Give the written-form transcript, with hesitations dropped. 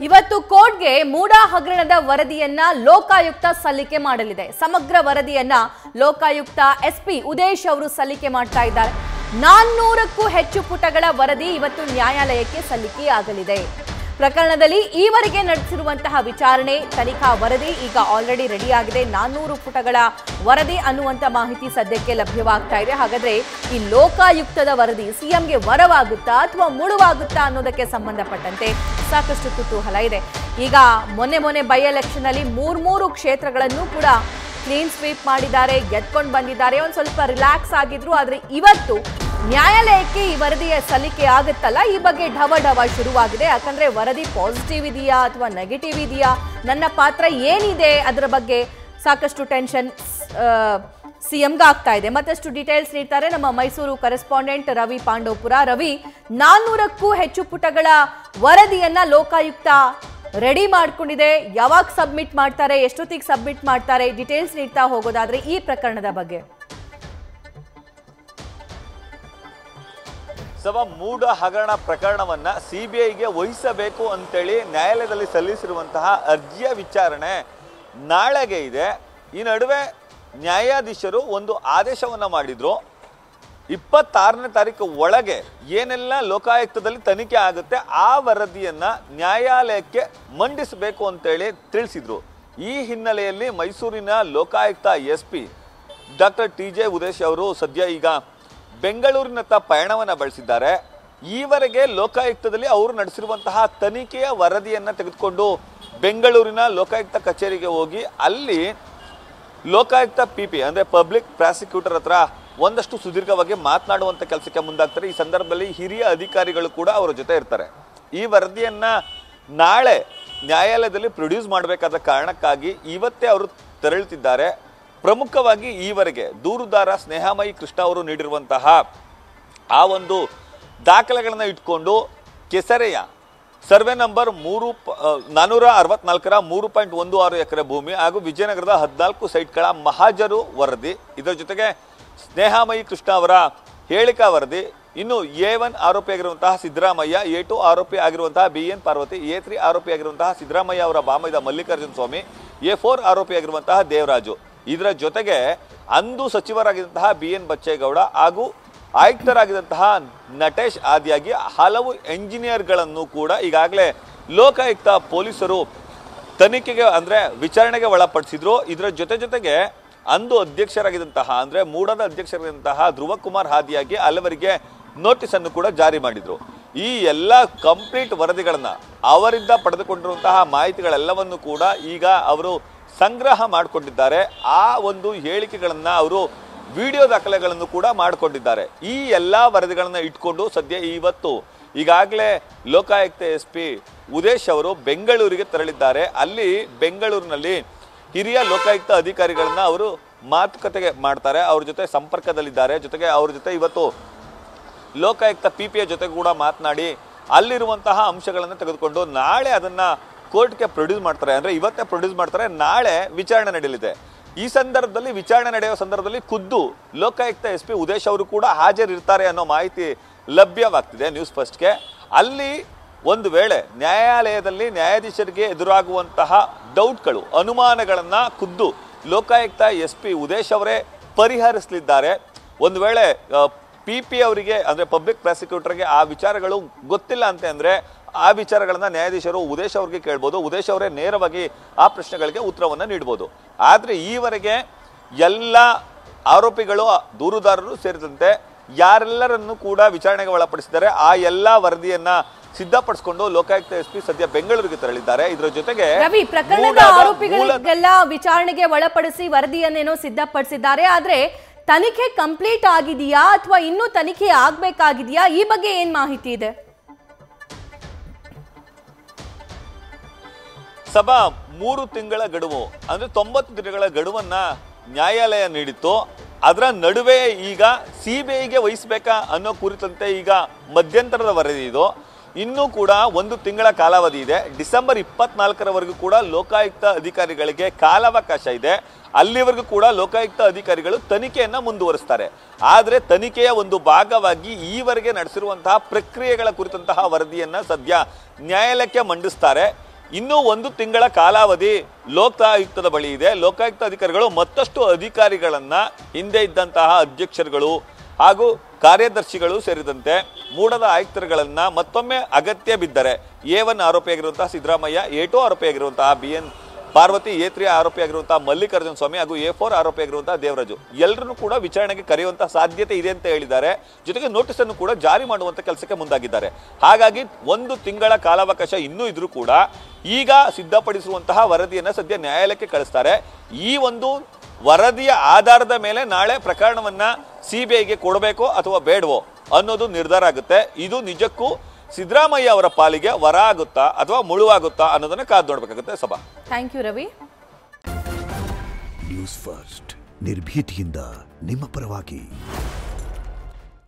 ಇವತ್ತು ಕೋರ್ಟ್ಗೆ ಮೂಡ ಹಗರಣದ ವರದಿಯನ್ನ ಲೋಕಾಯುಕ್ತ ಸಲ್ಲಿಕೆ ಮಾಡಲಿದೆ. ಸಮಗ್ರ ವರದಿಯನ್ನ ಲೋಕಾಯುಕ್ತ ಎಸ್ಪಿ ಉದೇಶ್ ಅವರು ಸಲ್ಲಿಕೆ ಮಾಡ್ತಾ ಇದ್ದಾರೆ. 400ಕ್ಕೂ ಹೆಚ್ಚು ಪುಟಗಳ ವರದಿ ಇವತ್ತು ನ್ಯಾಯಾಲಯಕ್ಕೆ ಸಲ್ಲಿಕೆಯಾಗಲಿದೆ. ಪ್ರಕರಣದಲ್ಲಿ ಈವರೆಗೆ ನಡೆಸಿರುವಂತಹ ವಿಚಾರಣೆ ತನಿಖಾ ವರದಿ ಈಗ ಆಲ್ರೆಡಿ ರೆಡಿ ಆಗಿದೆ. 400 ಪುಟಗಳ ವರದಿ ಅನ್ನುವಂತ ಮಾಹಿತಿ ಸದ್ಯಕ್ಕೆ ಲಭ್ಯವಾಗ್ತಾ ಇದೆ. ಹಾಗಾದ್ರೆ ಈ ಲೋಕಾಯುಕ್ತದ ವರದಿ ಸಿಎಂಗೆ ವರವಾಗುತ್ತಾ ಅಥವಾ ಮುಳುವಾಗುತ್ತಾ ಅನ್ನೋದಕ್ಕೆ ಸಂಬಂಧಪಟ್ಟಂತೆ ಸಾಕಷ್ಟು ಕುತೂಹಲ ಇದೆ. ಈಗ ಮೊನ್ನೆ ಬೈ ಎಲೆಕ್ಷನ್ ಅಲ್ಲಿ 3 ಕ್ಷೇತ್ರಗಳನ್ನು ಕೂಡ ಕ್ಲೀನ್ ಸ್ವೀಪ್ ಮಾಡಿದ್ದಾರೆ, ಗೆದ್ಕೊಂಡು ಬಂದಿದ್ದಾರೆ. ಒಂದು ಸ್ವಲ್ಪ ರಿಲ್ಯಾಕ್ಸ್ ಆಗಿದ್ರು. ಆದ್ರೆ ಇವತ್ತು ನ್ಯಾಯಾಲಯಕ್ಕೆ ಈ ವರದಿಯ ಸಲ್ಲಿಕೆ ಆಗುತ್ತಲ್ಲ, ಈ ಬಗ್ಗೆ ಢವ ಶುರುವಾಗಿದೆ. ಯಾಕಂದ್ರೆ ವರದಿ ಪಾಸಿಟಿವ್ ಇದೆಯಾ ಅಥವಾ ನೆಗೆಟಿವ್ ಇದೆಯಾ, ನನ್ನ ಪಾತ್ರ ಏನಿದೆ ಅದರ ಬಗ್ಗೆ ಸಾಕಷ್ಟು ಟೆನ್ಷನ್ ಸಿಎಂಗೆ ಆಗ್ತಾ ಇದೆ. ಮತ್ತಷ್ಟು ಡೀಟೇಲ್ಸ್ ನೀಡ್ತಾರೆ ನಮ್ಮ ಮೈಸೂರು ಕರೆಸ್ಪಾಂಡೆಂಟ್ ರವಿ ಪಾಂಡವಪುರ. ರವಿ, 400ಕ್ಕೂ ಹೆಚ್ಚು ಪುಟಗಳ ವರದಿಯನ್ನ ಲೋಕಾಯುಕ್ತ ರೆಡಿ ಮಾಡ್ಕೊಂಡಿದೆ. ಯಾವಾಗ ಸಬ್ಮಿಟ್ ಮಾಡ್ತಾರೆ, ಎಷ್ಟೊತ್ತಿಗೆ ಸಬ್ಮಿಟ್ ಮಾಡ್ತಾರೆ, ಡೀಟೇಲ್ಸ್ ನೀಡ್ತಾ ಹೋಗೋದಾದ್ರೆ ಈ ಪ್ರಕರಣದ ಬಗ್ಗೆ. ಮೂಡ ಹಗರಣ ಪ್ರಕರಣವನ್ನ ಸಿಬಿಐಗೆ ವಹಿಸಬೇಕು ಅಂತೇಳಿ ನ್ಯಾಯಾಲಯದಲ್ಲಿ ಸಲ್ಲಿಸಿರುವಂತಹ ಅರ್ಜಿಯ ವಿಚಾರಣೆ ನಾಳೆಗೆ ಇದೆ. ಈ ನಡುವೆ ನ್ಯಾಯಾಧೀಶರು ಒಂದು ಆದೇಶವನ್ನ ಮಾಡಿದ್ರು. 26ನೇ ತಾರೀಕು ಒಳಗೆ ಏನೆಲ್ಲ ಲೋಕಾಯುಕ್ತದಲ್ಲಿ ತನಿಖೆ ಆಗುತ್ತೆ ಆ ವರದಿಯನ್ನ ನ್ಯಾಯಾಲಯಕ್ಕೆ ಮಂಡಿಸಬೇಕು ಅಂತೇಳಿ ತಿಳಿಸಿದ್ರು. ಈ ಹಿನ್ನೆಲೆಯಲ್ಲಿ ಮೈಸೂರಿನ Lokayukta SP doctor TJ Udesh ಅವರು ಸದ್ಯ ಈಗ ಬೆಂಗಳೂರಿನತ್ತ ಪಯಣವನ್ನು ಬಳಸಿದ್ದಾರೆ. ಈವರೆಗೆ ಲೋಕಾಯುಕ್ತದಲ್ಲಿ ಅವರು ನಡೆಸಿರುವಂತಹ ತನಿಖೆಯ ವರದಿಯನ್ನು ತೆಗೆದುಕೊಂಡು ಬೆಂಗಳೂರಿನ ಲೋಕಾಯುಕ್ತ ಕಚೇರಿಗೆ ಹೋಗಿ ಅಲ್ಲಿ ಲೋಕಾಯುಕ್ತ PP ಅಂದರೆ ಪಬ್ಲಿಕ್ ಪ್ರಾಸಿಕ್ಯೂಟರ್ ಹತ್ರ ಒಂದಷ್ಟು ಸುದೀರ್ಘವಾಗಿ ಮಾತನಾಡುವಂಥ ಕೆಲಸಕ್ಕೆ ಮುಂದಾಗ್ತಾರೆ. ಈ ಸಂದರ್ಭದಲ್ಲಿ ಹಿರಿಯ ಅಧಿಕಾರಿಗಳು ಕೂಡ ಅವರ ಜೊತೆ ಇರ್ತಾರೆ. ಈ ವರದಿಯನ್ನು ನಾಳೆ ನ್ಯಾಯಾಲಯದಲ್ಲಿ ಪ್ರೊಡ್ಯೂಸ್ ಮಾಡಬೇಕಾದ ಕಾರಣಕ್ಕಾಗಿ ಇವತ್ತೇ ಅವರು ತೆರಳುತ್ತಿದ್ದಾರೆ. ಪ್ರಮುಖವಾಗಿ ಈವರೆಗೆ ದೂರುದಾರ ಸ್ನೇಹಮಯಿ ಕೃಷ್ಣ ಅವರು ನೀಡಿರುವಂತಹ ಆ ಒಂದು ದಾಖಲೆಗಳನ್ನು ಇಟ್ಕೊಂಡು ಕೆಸರೆಯ ಸರ್ವೆ ನಂಬರ್ 464ರ 3.16 ಎಕರೆ ಭೂಮಿ ಹಾಗೂ ವಿಜಯನಗರದ 14 ಸೈಟ್ಗಳ ಮಹಾಜರು ವರದಿ, ಇದರ ಜೊತೆಗೆ ಸ್ನೇಹಮಯಿ ಕೃಷ್ಣ ಅವರ ಹೇಳಿಕಾ ವರದಿ, ಇನ್ನು A1 ಆರೋಪಿಯಾಗಿರುವಂತಹ ಸಿದ್ದರಾಮಯ್ಯ, A2 ಆರೋಪಿ ಆಗಿರುವಂತಹ BN ಪಾರ್ವತಿ, A3 ಆರೋಪಿ ಆಗಿರುವಂತಹ ಸಿದ್ದರಾಮಯ್ಯ ಅವರ ಬಾಮೈದ ಮಲ್ಲಿಕಾರ್ಜುನ ಸ್ವಾಮಿ, A4 ಆರೋಪಿಯಾಗಿರುವಂತಹ ದೇವರಾಜು, ಇದರ ಜೊತೆಗೆ ಅಂದು ಸಚಿವರಾಗಿದ್ದಂತಹ BN ಬಚ್ಚೇಗೌಡ ಹಾಗೂ ಆಯುಕ್ತರಾಗಿದ್ದಂತಹ ನಟೇಶ್ ಆದಿಯಾಗಿ ಹಲವು ಎಂಜಿನಿಯರ್ಗಳನ್ನು ಕೂಡ ಈಗಾಗಲೇ ಲೋಕಾಯುಕ್ತ ಪೊಲೀಸರು ತನಿಖೆಗೆ ಅಂದರೆ ವಿಚಾರಣೆಗೆ ಒಳಪಡಿಸಿದ್ರು. ಇದರ ಜೊತೆಗೆ ಅಂದು ಅಧ್ಯಕ್ಷರಾಗಿದ್ದಂತಹ ಅಂದರೆ ಮೂಡದ ಅಧ್ಯಕ್ಷರಾಗಿದ್ದಂತಹ ಧ್ರುವ ಕುಮಾರ್ ಹಾದಿಯಾಗಿ ಹಲವರಿಗೆ ನೋಟಿಸ್ ಅನ್ನು ಕೂಡ ಜಾರಿ ಮಾಡಿದ್ರು. ಈ ಎಲ್ಲ ಕಂಪ್ಲೀಟ್ ವರದಿಗಳನ್ನು ಅವರಿಂದ ಪಡೆದುಕೊಂಡಿರುವಂತಹ ಮಾಹಿತಿಗಳೆಲ್ಲವನ್ನು ಕೂಡ ಈಗ ಅವರು ಸಂಗ್ರಹ ಮಾಡಿಕೊಂಡಿದ್ದಾರೆ. ಆ ಒಂದು ಹೇಳಿಕೆಗಳನ್ನು ಅವರು ವಿಡಿಯೋ ದಾಖಲೆಗಳನ್ನು ಕೂಡ ಮಾಡಿಕೊಂಡಿದ್ದಾರೆ. ಈ ಎಲ್ಲ ವರದಿಗಳನ್ನು ಇಟ್ಕೊಂಡು ಸದ್ಯ ಇವತ್ತು ಈಗಾಗಲೇ ಲೋಕಾಯುಕ್ತ SP ಉದೇಶ್ ಅವರು ಬೆಂಗಳೂರಿಗೆ ತೆರಳಿದ್ದಾರೆ. ಅಲ್ಲಿ ಬೆಂಗಳೂರಿನಲ್ಲಿ ಹಿರಿಯ ಲೋಕಾಯುಕ್ತ ಅಧಿಕಾರಿಗಳನ್ನ ಅವರು ಮಾತುಕತೆಗೆ ಮಾಡ್ತಾರೆ, ಅವ್ರ ಜೊತೆ ಸಂಪರ್ಕದಲ್ಲಿದ್ದಾರೆ. ಜೊತೆಗೆ ಅವ್ರ ಜೊತೆ ಇವತ್ತು ಲೋಕಾಯುಕ್ತ PPಯ ಜೊತೆ ಕೂಡ ಮಾತನಾಡಿ ಅಲ್ಲಿರುವಂತಹ ಅಂಶಗಳನ್ನು ತೆಗೆದುಕೊಂಡು ನಾಳೆ ಅದನ್ನು ಕೋರ್ಟ್ಗೆ ಪ್ರೊಡ್ಯೂಸ್ ಮಾಡ್ತಾರೆ. ಅಂದರೆ ಇವತ್ತೇ ಪ್ರೊಡ್ಯೂಸ್ ಮಾಡ್ತಾರೆ, ನಾಳೆ ವಿಚಾರಣೆ ನಡೆಯಲಿದೆ. ಈ ಸಂದರ್ಭದಲ್ಲಿ ವಿಚಾರಣೆ ನಡೆಯುವ ಸಂದರ್ಭದಲ್ಲಿ ಖುದ್ದು ಲೋಕಾಯುಕ್ತ SP ಉದೇಶ್ ಅವರು ಕೂಡ ಹಾಜರಿರ್ತಾರೆ ಅನ್ನೋ ಮಾಹಿತಿ ಲಭ್ಯವಾಗ್ತಿದೆ ನ್ಯೂಸ್ ಫಸ್ಟ್ಗೆ. ಅಲ್ಲಿ ಒಂದು ವೇಳೆ ನ್ಯಾಯಾಲಯದಲ್ಲಿ ನ್ಯಾಯಾಧೀಶರಿಗೆ ಎದುರಾಗುವಂತಹ ಡೌಟ್ಗಳು, ಅನುಮಾನಗಳನ್ನು ಖುದ್ದು ಲೋಕಾಯುಕ್ತ SP ಉದೇಶ್ ಅವರೇ ಪರಿಹರಿಸಲಿದ್ದಾರೆ. ಒಂದು ವೇಳೆ PP ಅವರಿಗೆ ಅಂದರೆ ಪಬ್ಲಿಕ್ ಪ್ರಾಸಿಕ್ಯೂಟರ್ಗೆ ಆ ವಿಚಾರಗಳು ಗೊತ್ತಿಲ್ಲ ಅಂತ ಅಂದರೆ ಆ ವಿಚಾರಗಳನ್ನ ನ್ಯಾಯಾಧೀಶರು ಉದೇಶ್ ಅವ್ರಿಗೆ ಕೇಳ್ಬೋದು. ಉದೇಶ್ ಅವರೇ ನೇರವಾಗಿ ಆ ಪ್ರಶ್ನೆಗಳಿಗೆ ಉತ್ತರವನ್ನು ನೀಡ್ಬೋದು. ಆದರೆ ಈವರೆಗೆ ಎಲ್ಲ ಆರೋಪಿಗಳು, ದೂರುದಾರರು ಸೇರಿದಂತೆ ಯಾರೆಲ್ಲರನ್ನು ಕೂಡ ವಿಚಾರಣೆಗೆ ಒಳಪಡಿಸಿದ್ದಾರೆ ಆ ಎಲ್ಲ ವರದಿಯನ್ನ ಸಿದ್ಧಪಡಿಸಿಕೊಂಡು ಲೋಕಾಯುಕ್ತ SP ಸದ್ಯ ಬೆಂಗಳೂರಿಗೆ ತೆರಳಿದ್ದಾರೆ. ಇದರ ಜೊತೆಗೆ ರವಿ, ಪ್ರಕರಣದ ಆರೋಪಿಗಳಿಗೆಲ್ಲ ವಿಚಾರಣೆಗೆ ಒಳಪಡಿಸಿ ವರದಿಯನ್ನೇನೋ ಸಿದ್ಧಪಡಿಸಿದ್ದಾರೆ. ಆದ್ರೆ ತನಿಖೆ ಕಂಪ್ಲೀಟ್ ಆಗಿದೆಯಾ ಅಥವಾ ಇನ್ನೂ ತನಿಖೆ ಆಗ್ಬೇಕಾಗಿದೆಯಾ, ಈ ಬಗ್ಗೆ ಏನ್ ಮಾಹಿತಿ ಇದೆ? ಸಭಾ 3 ತಿಂಗಳ ಗಡುವು ಅಂದ್ರೆ 90 ದಿನಗಳ ಗಡುವನ್ನ ನ್ಯಾಯಾಲಯ ನೀಡಿತ್ತು. ಅದರ ನಡುವೆ ಈಗ CBIಗೆ ವಹಿಸಬೇಕಾ ಅನ್ನೋ ಕುರಿತಂತೆ ಈಗ ಮಧ್ಯಂತರದ ವರದಿ ಇದು. ಇನ್ನೂ ಕೂಡ 1 ತಿಂಗಳ ಕಾಲಾವಧಿ ಇದೆ. ಡಿಸೆಂಬರ್ 24ರವರೆಗೂ ಕೂಡ ಲೋಕಾಯುಕ್ತ ಅಧಿಕಾರಿಗಳಿಗೆ ಕಾಲಾವಕಾಶ ಇದೆ. ಅಲ್ಲಿವರೆಗೂ ಕೂಡ ಲೋಕಾಯುಕ್ತ ಅಧಿಕಾರಿಗಳು ತನಿಖೆಯನ್ನು ಮುಂದುವರಿಸ್ತಾರೆ. ಆದರೆ ತನಿಖೆಯ ಒಂದು ಭಾಗವಾಗಿ ಈವರೆಗೆ ನಡೆಸಿರುವಂತಹ ಪ್ರಕ್ರಿಯೆಗಳ ಕುರಿತಂತಹ ವರದಿಯನ್ನು ಸದ್ಯ ನ್ಯಾಯಾಲಯಕ್ಕೆ ಮಂಡಿಸ್ತಾರೆ. ಇನ್ನೂ 1 ತಿಂಗಳ ಕಾಲಾವಧಿ ಲೋಕಾಯುಕ್ತದ ಬಳಿ ಇದೆ. ಲೋಕಾಯುಕ್ತ ಅಧಿಕಾರಿಗಳು ಮತ್ತಷ್ಟು ಅಧಿಕಾರಿಗಳನ್ನ ಹಿಂದೆ ಇದ್ದಂತಹ ಅಧ್ಯಕ್ಷರುಗಳು ಹಾಗೂ ಕಾರ್ಯದರ್ಶಿಗಳು ಸೇರಿದಂತೆ ಮೂಡದ ಆಯುಕ್ತರುಗಳನ್ನ ಮತ್ತೊಮ್ಮೆ ಅಗತ್ಯ ಬಿದ್ದರೆ A1 ಆರೋಪಿಯಾಗಿರುವಂತಹ Siddaramaiah, A2 ಆರೋಪಿಯಾಗಿರುವಂತಹ BN Parvati, A3 ಆರೋಪಿಯಾಗಿರುವಂತಹ Mallikarjuna ಸ್ವಾಮಿ ಹಾಗೂ A4 ಆರೋಪಿಯಾಗಿರುವಂತಹ ದೇವರಾಜು ಎಲ್ಲರನ್ನೂ ಕೂಡ ವಿಚಾರಣೆಗೆ ಕರೆಯುವಂತಹ ಸಾಧ್ಯತೆ ಇದೆ ಅಂತ ಹೇಳಿದ್ದಾರೆ. ಜೊತೆಗೆ ನೋಟಿಸ್ ಅನ್ನು ಕೂಡ ಜಾರಿ ಮಾಡುವಂತ ಕೆಲಸಕ್ಕೆ ಮುಂದಾಗಿದ್ದಾರೆ. ಹಾಗಾಗಿ 1 ತಿಂಗಳ ಕಾಲಾವಕಾಶ ಇನ್ನೂ ಇದ್ರೂ ಕೂಡ ಈಗ ಸಿದ್ಧಪಡಿಸುವಂತಹ ವರದಿಯನ್ನ ಸದ್ಯ ನ್ಯಾಯಾಲಯಕ್ಕೆ ಕಳಿಸ್ತಾರೆ. ಈ ಒಂದು ವರದಿಯ ಆಧಾರದ ಮೇಲೆ ನಾಳೆ ಪ್ರಕರಣವನ್ನ CBIಗೆ ಕೊಡಬೇಕೋ ಅಥವಾ ಬೇಡವೋ ಅನ್ನೋದು ನಿರ್ಧಾರ ಆಗುತ್ತೆ. ಇದು ನಿಜಕ್ಕೂ ಸಿದ್ದರಾಮಯ್ಯ ಅವರ ಪಾಲಿಗೆ ವರ ಆಗುತ್ತಾ ಅಥವಾ ಮುಳುವಾಗುತ್ತಾ ಅನ್ನೋದನ್ನ ಕಾದು ನೋಡ್ಬೇಕಾಗುತ್ತೆ. ಸಭಾ. Thank you Ravi. News First ನಿರ್ಭೀತಿಯಿಂದ ನಿಮ್ಮ ಪರವಾಗಿ.